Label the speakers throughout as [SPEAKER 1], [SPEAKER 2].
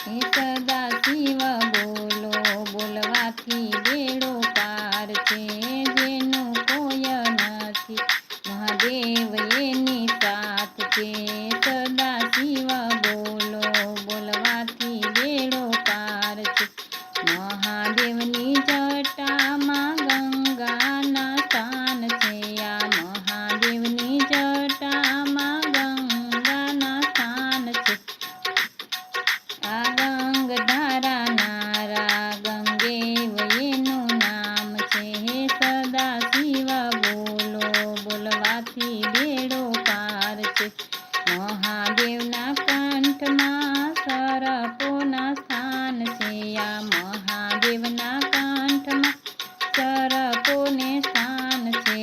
[SPEAKER 1] એ સદા શિવ બોલો બોલવાથી બેડો પાર છે જેનું કોઈ નથી મહાદેવ એની સાથ છે સદા શિવ બોલો બોલવાથી બેડો પાર છે મહાદેવની જટામાં ગંગાના સ્થાન છે આ મહાદેવની જટામાં ગંગાના સ્થાન છે આ ગંગધારા નારા ગંગેવ એનું નામ છે સદા શિવ બોલો બોલવાથી બેડો પાર છે મહાદેવના કંઠમાં સરપોના સ્થાન છે આ મહાદેવના કંઠમાં સરપોને સ્થાન છે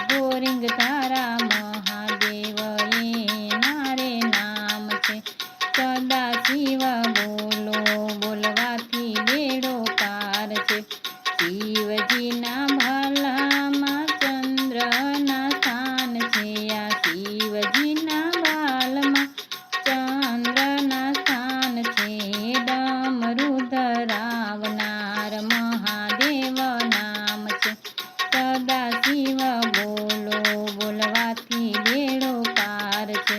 [SPEAKER 1] ગોરિંગ ધારા મહાદેવ એના રે નામ છે સદા શિવ બોલો બોલવાથી બેડો પાર છે શિવજીના ભાલામાં ચંદ્રના સ્થાન છે આ શિવજીના ભાલમાં ચંદ્રના સ્થાન છે ડમરુ ધરાવનાર મહાદેવ નામ છે સદા શિવ બોલો બોલવાથી બેડો પાર છે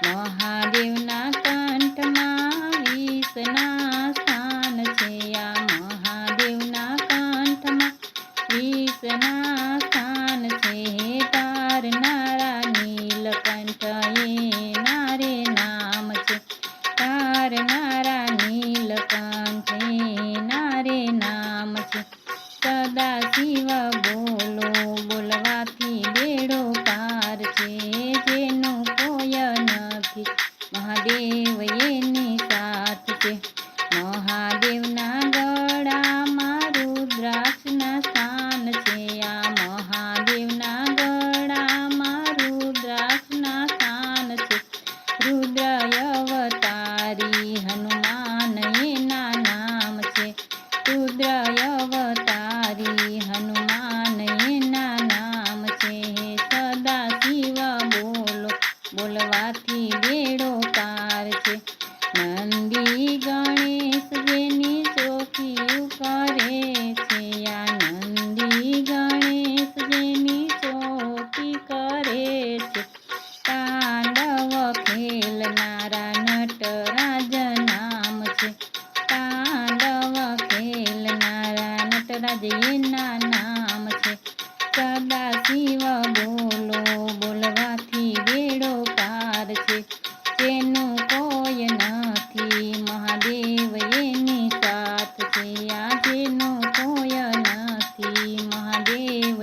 [SPEAKER 1] મહાદેવના કંઠમાં વિષના સ્થાન છે આ મહાદેવના કંઠમાં વિષના સ્થાન છે તારનારા નીલકંઠ એના રે નામ છે તારનારા નીલકંઠ એના રે નામ છે સદા શિવ બોલો બોલવાથી બેડો પાર છે જેનું કોઈ નથી મહાદેવ એની સાથ છે મહાદેવના ગળામાં રુદ્રાક્ષના સ્થાન છે આ મહાદેવના ગળામાં રુદ્રાક્ષના સ્થાન છે રુદ્ર અવતારી હનુમાન એના નામ છે રુદ્ર અવતારી હનુમાન એના નામ છે સદા શિવ બોલો બોલવાથી બેડો પાર છે નંદી ગણેશ જેની ચોકી કરે છે આ નંદી ગણેશ જેની ચોકી કરે છે તાંડવ ખેલનારા નટરાજ નામ છે તાંડવ ખેલનારા નટરાજ એના નામ છે સદા શિવ બોલો બોલવાથી બેડો પાર છે જેનું કોઈ નથી મહાદેવ એની સાથ છે આ જેનું કોઈ નથી મહાદેવ